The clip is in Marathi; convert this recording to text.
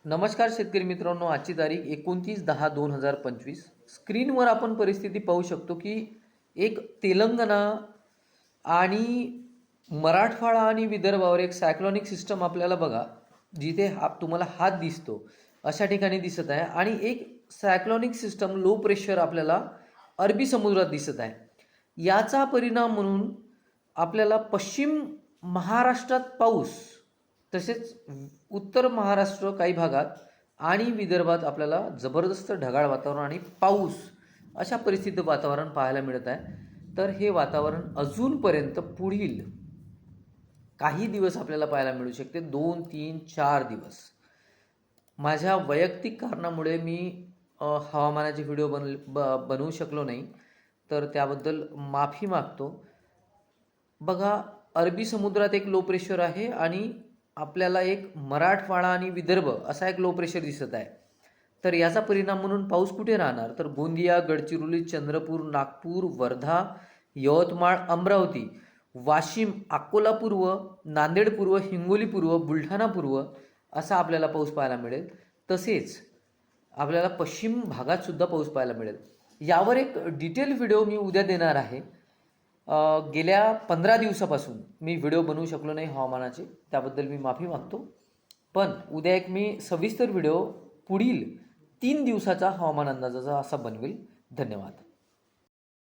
नमस्कार शेतकरी मित्रांनो, आजची तारीख 29/10/2025. स्क्रीनवर आपण परिस्थिती पाहू शकतो की एक तेलंगणा आणि मराठवाडा आणि विदर्भावर एक सायक्लॉनिक सिस्टम आपल्याला बघा, जिथे तुम्हाला हात दिसतो अशा ठिकाणी दिसत आहे आणि एक सायक्लॉनिक सिस्टम लो प्रेशर आपल्याला अरबी समुद्रात दिसत आहे. याचा परिणाम म्हणून आपल्याला पश्चिम महाराष्ट्रात पाऊस, तसेच उत्तर महाराष्ट्र काही भागात आणि विदर्भात आपल्याला जबरदस्त ढगाळ वातावरण आणि पाऊस अशा परिस्थितीत वातावरण पाहायला मिळत आहे. तर हे वातावरण अजूनपर्यंत पुढील काही दिवस आपल्याला पाहायला मिळू शकते, 2 3 4 दिवस. माझ्या वैयक्तिक कारणामुळे मी हवामानाचे व्हिडिओ बनवू शकलो नाही, तर त्याबद्दल माफी मागतो. बघा, अरबी समुद्रात एक लो प्रेशर आहे आणि आपल्याला एक मराठवाडा आणि विदर्भ असा एक लो प्रेशर दिसत आहे. तर याचा परिणाम म्हणून पाऊस कुठे राहणार, तर गोंदिया, गडचिरोली, चंद्रपूर, नागपूर, वर्धा, यवतमाळ, अमरावती, वाशिम, अकोला पूर्व, नांदेड पूर्व, हिंगोली पूर्व, बुलढाणा पूर्व असा आपल्याला पाऊस पाहायला मिळेल. तसेच आपल्याला पश्चिम भागात सुद्धा पाऊस पाहायला मिळेल. यावर एक डिटेल व्हिडिओ मी उद्या देणार आहे. गेल्या 15 दिवसापासून मी व्हिडिओ बनवू शकलो नाही हवामानाचे, त्याबद्दल मी माफी मागतो. पण उद्या एक मी सविस्तर व्हिडिओ पुढील 3 दिवसाचा हवामान अंदाजाचा असा बनवेल. धन्यवाद.